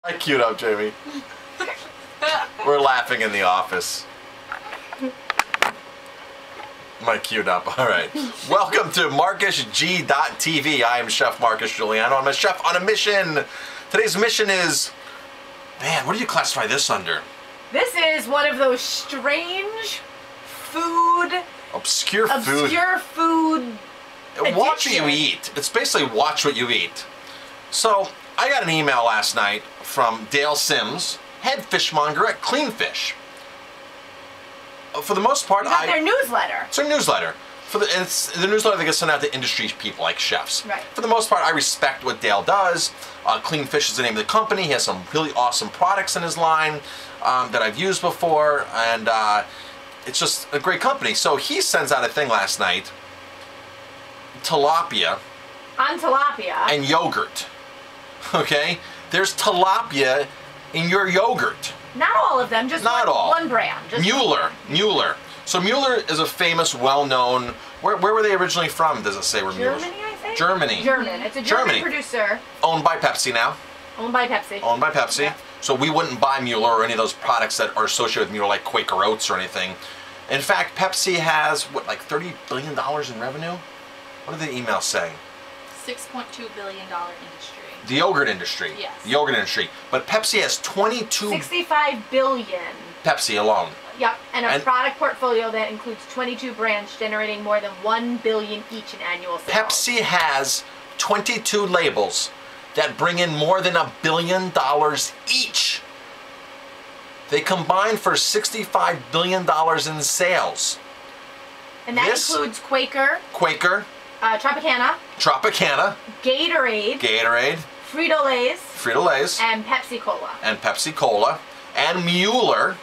I queued up, Jamie. We're laughing in the office. I queued up. All right. Welcome to MarcusG.tv. I am Chef Marcus Giuliano. I'm a chef on a mission. Today's mission is, man, what do you classify this under? This is one of those strange food, obscure food. Watch what you eat. It's basically watch what you eat. So I got an email last night from Dale Sims, head fishmonger at Clean Fish. For the most part, it's their newsletter. It's their newsletter. It's the newsletter that gets sent out to industry people like chefs. Right. For the most part, I respect what Dale does. Clean Fish is the name of the company. He has some really awesome products in his line that I've used before, and it's just a great company. So he sends out a thing last night, tilapia. On tilapia. And yogurt. Okay? There's tilapia in your yogurt. Not all of them, just one brand. Just Mueller. So Mueller is a famous, well-known, where were they originally from, does it say where Mueller? Germany, I think? Germany. It's a German producer. Owned by Pepsi now. Owned by Pepsi. Owned by Pepsi. Yeah. So we wouldn't buy Mueller or any of those products that are associated with Mueller, like Quaker Oats or anything. In fact, Pepsi has, what, like $30 billion in revenue? What did the email say? $6.2 billion industry. The yogurt industry. Yes. The yogurt industry. But Pepsi has 65 billion. Pepsi alone. Yep, and a product portfolio that includes 22 brands generating more than $1 billion each in annual sales. Pepsi has 22 labels that bring in more than $1 billion each. They combine for $65 billion in sales. And that includes Quaker. Tropicana. Gatorade. Frito-Lays. And Pepsi Cola. And Mueller.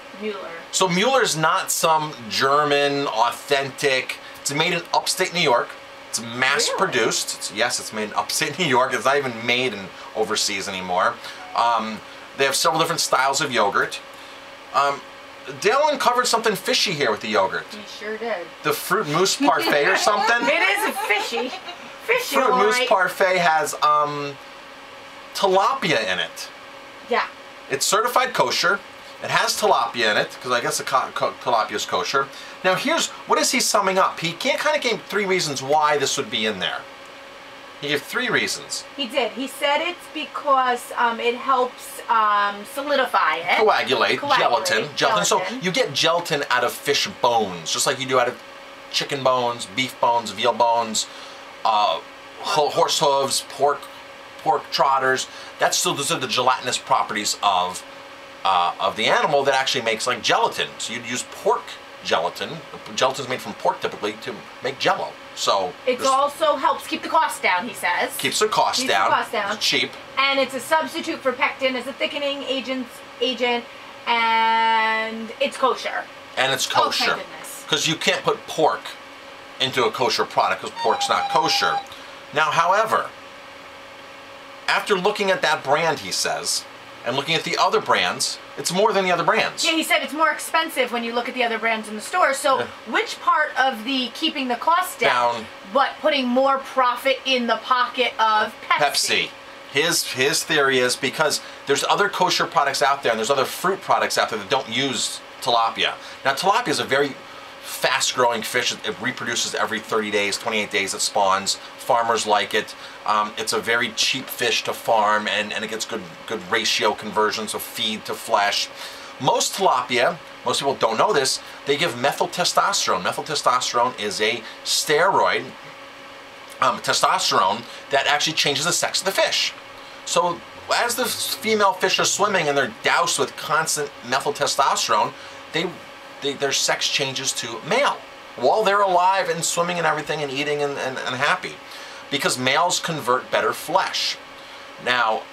So Mueller's not some German, authentic. It's made in upstate New York. It's mass produced. Yes, it's made in upstate New York. It's not even made in overseas anymore. They have several different styles of yogurt. Dale uncovered something fishy here with the yogurt. He sure did. The fruit mousse parfait or something? It is fishy. Fruit mousse parfait has tilapia in it. Yeah. It's certified kosher. It has tilapia in it, because I guess the tilapia is kosher. Now what is he summing up? He kind of gave 3 reasons why this would be in there. He gave 3 reasons. He did. He said it's because it helps solidify it. Coagulate. Gelatin. So you get gelatin out of fish bones, just like you do out of chicken bones, beef bones, veal bones, horse hooves, pork trotters. Those are the gelatinous properties of the animal that actually makes like gelatin. So you'd use pork gelatin. Gelatin is made from pork typically to make Jello. So it also helps keep the cost down, he says. Keeps the cost down. It's cheap. And it's a substitute for pectin as a thickening agent, and it's kosher. Oh, thank goodness. Because you can't put pork into a kosher product because pork's not kosher. Now, however, after looking at that brand, he says, and looking at the other brands, it's more than the other brands. Yeah, he said it's more expensive when you look at the other brands in the store. So which part of the keeping the cost down, but putting more profit in the pocket of Pepsi? His theory is because there's other kosher products out there and there's other fruit products out there that don't use tilapia. Now tilapia is a very fast-growing fish. It reproduces every 30 days, 28 days it spawns. Farmers like it. It's a very cheap fish to farm, and it gets good ratio conversions of feed to flesh. Most tilapia, most people don't know this, they give methyl testosterone. Methyl testosterone is a steroid, testosterone, that actually changes the sex of the fish. So as the female fish are swimming and they're doused with constant methyl testosterone, their sex changes to male while they're alive and swimming and everything and eating and happy, because males convert better flesh. Now,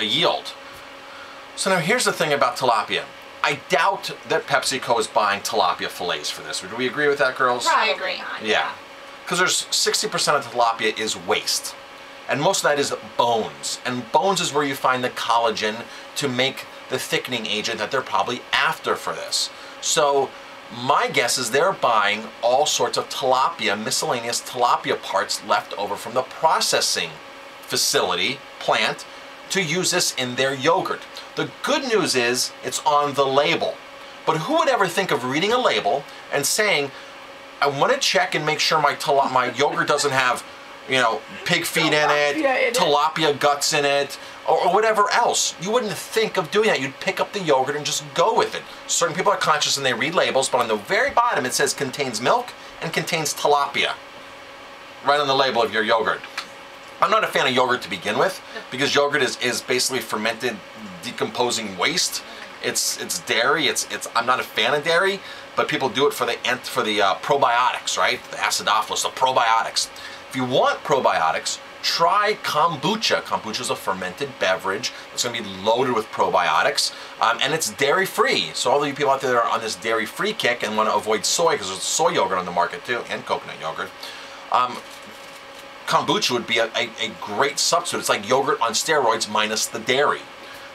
yield. So now here's the thing about tilapia. I doubt that PepsiCo is buying tilapia fillets for this. Do we agree with that, girls? I agree. Yeah. Because there's 60% of tilapia is waste. And most of that is bones. And bones is where you find the collagen to make the thickening agent that they're probably after for this. So my guess is they're buying all sorts of tilapia, miscellaneous tilapia parts left over from the processing facility, plant, to use this in their yogurt. The good news is it's on the label. But who would ever think of reading a label and saying, I want to check and make sure my yogurt doesn't have, you know, pig feet in it, tilapia guts in it, or whatever else. You wouldn't think of doing that. You'd pick up the yogurt and just go with it. Certain people are conscious and they read labels, but on the very bottom it says contains milk and contains tilapia. Right on the label of your yogurt. I'm not a fan of yogurt to begin with, because yogurt is basically fermented, decomposing waste. It's dairy. I'm not a fan of dairy, but people do it for the probiotics, right? The acidophilus, the probiotics. If you want probiotics, try kombucha. Kombucha is a fermented beverage that's going to be loaded with probiotics, and it's dairy-free. So all of you people out there that are on this dairy-free kick and want to avoid soy, because there's soy yogurt on the market too, and coconut yogurt, kombucha would be a great substitute. It's like yogurt on steroids minus the dairy.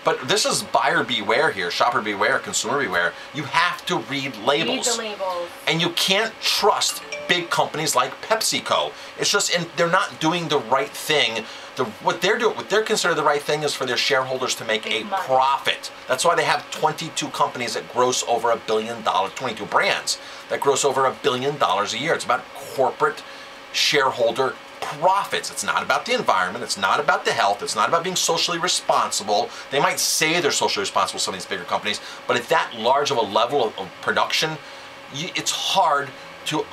But this is buyer beware here, shopper beware, consumer beware. You have to read labels. Read the labels. And you can't trust big companies like PepsiCo. It's just, and they're not doing the right thing. What they're considering the right thing is for their shareholders to make a profit. That's why they have 22 companies that gross over $1 billion, 22 brands that gross over $1 billion a year. It's about corporate shareholder profits. It's not about the environment. It's not about the health. It's not about being socially responsible. They might say they're socially responsible, some of these bigger companies, but at that large of a level of production, it's hard to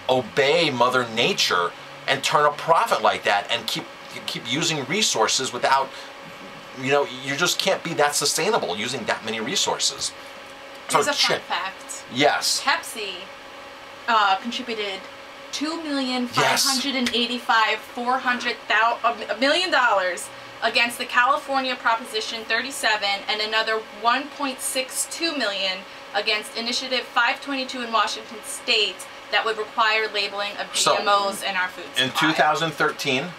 obey Mother Nature and turn a profit like that and keep using resources without, you know, you just can't be that sustainable using that many resources. Here's a fun fact. Yes. Pepsi contributed $2,585,400 million against the California Proposition 37 and another $1.62 million against Initiative 522 in Washington State that would require labeling of GMOs in our food supply. In 2013,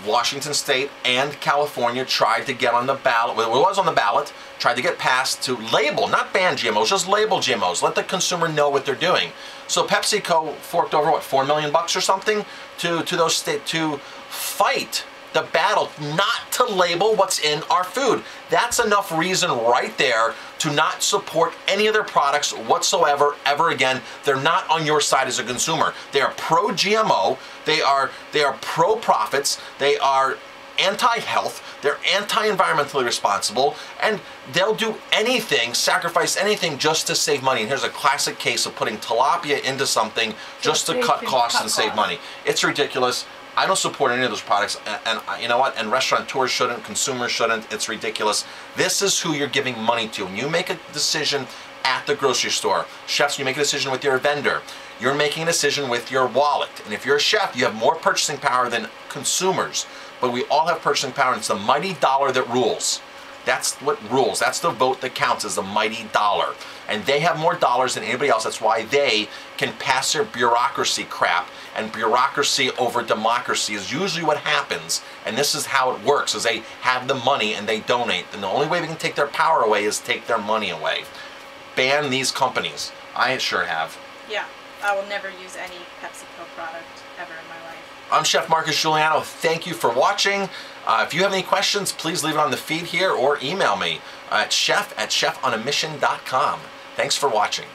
Washington State and California tried to get on the ballot, well, it was on the ballot, tried to get passed to label, not ban GMOs, just label GMOs. Let the consumer know what they're doing. So PepsiCo forked over, what, $4 million or something to those states to fight the battle not to label what's in our food. That's enough reason right there to not support any of their products whatsoever, ever again. They're not on your side as a consumer. They are pro-GMO, they are pro-profits, they are anti-health, they're anti-environmentally responsible, and they'll do anything, sacrifice anything just to save money. And here's a classic case of putting tilapia into something just to cut costs and save money. It's ridiculous. I don't support any of those products, and you know what? And restaurateurs shouldn't, consumers shouldn't. It's ridiculous. This is who you're giving money to. When you make a decision at the grocery store, chefs, you make a decision with your vendor. You're making a decision with your wallet. And if you're a chef, you have more purchasing power than consumers. But we all have purchasing power, and it's the mighty dollar that rules. That's what rules. That's the vote that counts, is the mighty dollar. And they have more dollars than anybody else. That's why they can pass their bureaucracy crap. And bureaucracy over democracy is usually what happens. And this is how it works, is they have the money and they donate. And the only way we can take their power away is take their money away. Ban these companies. I sure have. Yeah, I will never use any PepsiCo product ever in my life. I'm Chef Marcus Giuliano. Thank you for watching. If you have any questions, please leave it on the feed here or email me at chef@chefonamission.com. Thanks for watching.